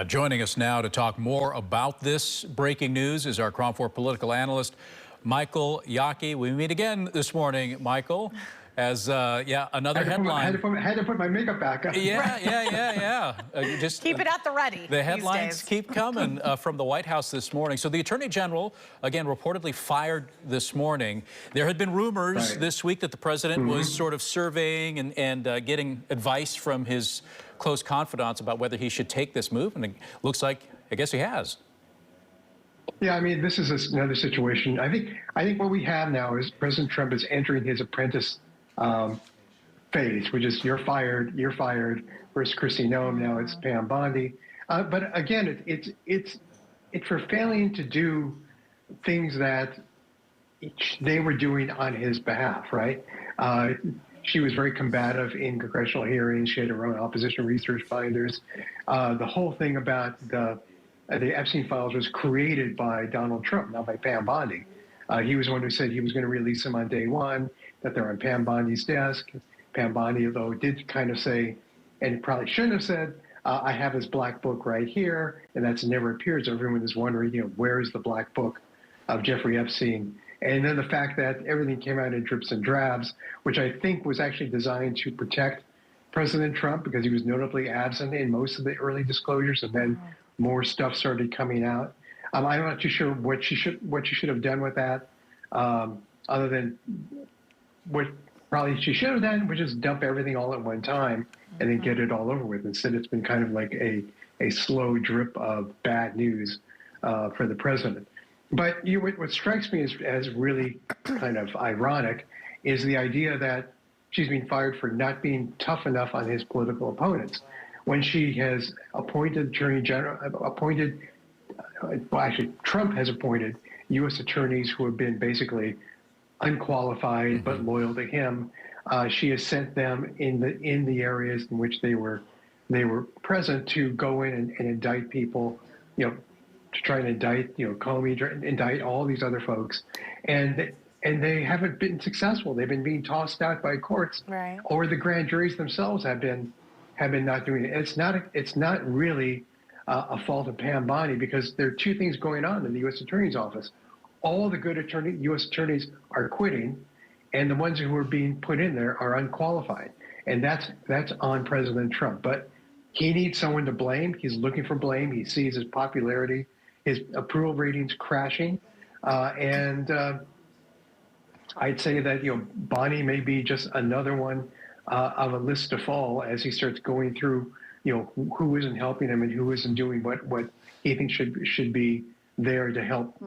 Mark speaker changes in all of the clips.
Speaker 1: Joining us now to talk more about this breaking news is our KRON 4 political analyst, Michael Yaki. We meet again this morning, Michael, as another headline.
Speaker 2: Had to put my makeup back on.
Speaker 1: Yeah.
Speaker 3: Just keep it at the ready.
Speaker 1: The headlines keep coming from the White House this morning. So the Attorney General, again, reportedly fired this morning. There had been rumors this week that the president was sort of surveying and getting advice from his close confidants about whether he should take this move, and it looks like, I guess he has.
Speaker 2: Yeah, I mean, this is another situation. I think what we have now is President Trump is entering his apprentice phase, which is you're fired. First Kristi Noem, now it's Pam Bondi. But again, it's for failing to do things that they were doing on his behalf, right? She was very combative in congressional hearings. She had her own opposition research binders. The whole thing about the Epstein files was created by Donald Trump, not by Pam Bondi. He was the one who said he was going to release them on day one, that they're on Pam Bondi's desk. Pam Bondi, though, did kind of say, and probably shouldn't have said, I have his black book right here, and that's never appeared. So everyone is wondering, where is the black book of Jeffrey Epstein? And then the fact that everything came out in drips and drabs, which I think was actually designed to protect President Trump because he was notably absent in most of the early disclosures, and then more stuff started coming out. I'm not too sure what she should have done with that, other than what probably she should have done, which is dump everything all at one time and then get it all over with. Instead, it's been kind of like a slow drip of bad news for the president. But what strikes me as really kind of ironic is the idea that she's being fired for not being tough enough on his political opponents. When she has appointed Attorney General, Trump has appointed U.S. attorneys who have been basically unqualified but loyal to him. She has sent them in the areas in which they were present to go in and indict people, to try and indict, Comey, indict all these other folks, and they haven't been successful. They've been being tossed out by courts, or the grand juries themselves have been not doing it. It's not really a fault of Pam Bondi, because there are two things going on in the U.S. Attorney's Office. All the good U.S. attorneys are quitting, and the ones who are being put in there are unqualified, and that's on President Trump. But he needs someone to blame. He's looking for blame. He sees his popularity, his approval ratings crashing, and I'd say that Bondi may be just another one of a list to fall as he starts going through who isn't helping him and who isn't doing what he thinks should be there to help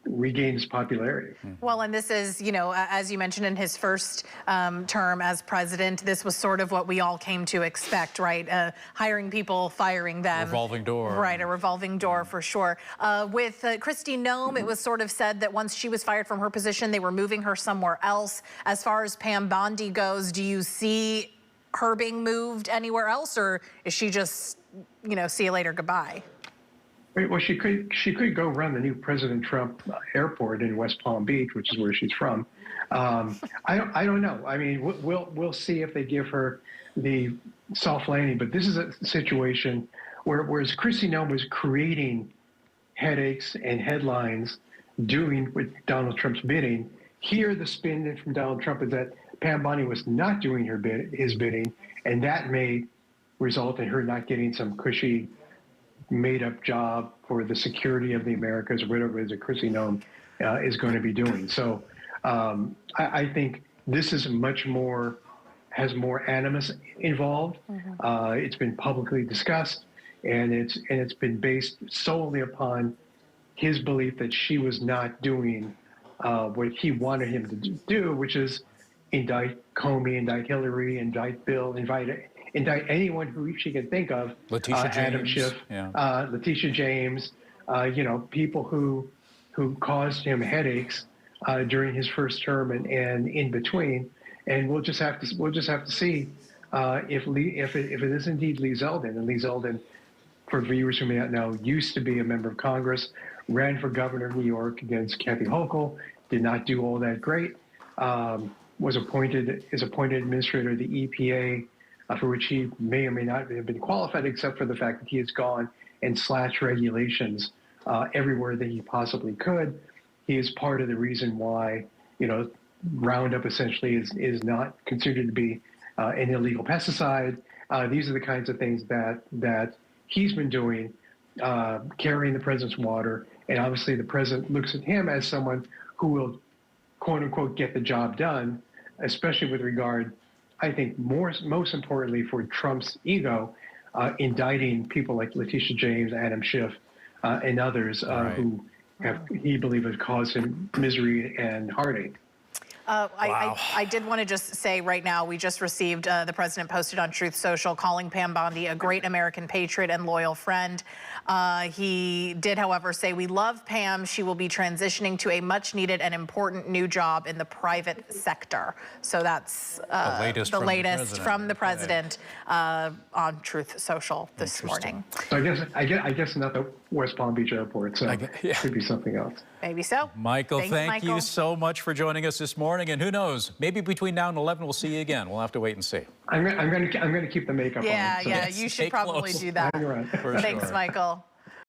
Speaker 2: regain his popularity.
Speaker 3: Well, and this is, as you mentioned, in his first term as president, this was sort of what we all came to expect, right? Hiring people, firing them.
Speaker 1: Revolving door.
Speaker 3: Right, a revolving door for sure. With Kristi Noem, it was sort of said that once she was fired from her position, they were moving her somewhere else. As far as Pam Bondi goes, do you see her being moved anywhere else, or is she just, see you later, goodbye?
Speaker 2: Well, she could go run the new President Trump airport in West Palm Beach, which is where she's from. I don't know. I mean, we'll see if they give her the soft landing. But this is a situation whereas Kristi Noem was creating headaches and headlines, doing with Donald Trump's bidding. Here, the spin from Donald Trump is that Pam Bondi was not doing his bidding, and that may result in her not getting some cushy, made-up job for the security of the Americas, or whatever it is that Kristi Noem is going to be doing. So I think this is has more animus involved. It's been publicly discussed, and it's been based solely upon his belief that she was not doing what he wanted him to do, which is indict Comey, indict Hillary, indict Bill, indict anyone who she can think of.
Speaker 1: Letitia James.
Speaker 2: Adam Schiff, Letitia James, people who caused him headaches during his first term and in between. And we'll just have to see if it is indeed Lee Zeldin. And Lee Zeldin, for viewers who may not know, used to be a member of Congress, ran for governor of New York against Kathy Hochul, did not do all that great. Is appointed administrator of the EPA for which he may or may not have been qualified, except for the fact that he has gone and slashed regulations everywhere that he possibly could. He is part of the reason why, Roundup essentially is not considered to be an illegal pesticide. These are the kinds of things that he's been doing, carrying the president's water. And obviously the president looks at him as someone who will, quote unquote, get the job done, especially with regard, I think, most importantly for Trump's ego, indicting people like Letitia James, Adam Schiff, and others who he believes have caused him misery and heartache.
Speaker 1: Wow.
Speaker 3: I did want to just say right now, we just received, the president posted on Truth Social calling Pam Bondi a great American patriot and loyal friend. He did, however, say, "We love Pam. She will be transitioning to a much needed and important new job in the private sector." So that's the latest from the president on Truth Social this morning.
Speaker 2: So I guess not the West Palm Beach airport, so it could be something else.
Speaker 3: Maybe so.
Speaker 1: Michael,
Speaker 3: Thanks,
Speaker 1: thank
Speaker 3: Michael.
Speaker 1: you so much for joining us this morning. And who knows, maybe between now and 11, we'll see you again. We'll have to wait and see.
Speaker 2: I'm going to keep the makeup on.
Speaker 3: Yeah,
Speaker 2: So
Speaker 3: you should
Speaker 1: stay
Speaker 3: probably
Speaker 1: close.
Speaker 3: do that.
Speaker 2: Hang around.
Speaker 1: For
Speaker 3: Thanks,
Speaker 1: sure.
Speaker 3: Michael.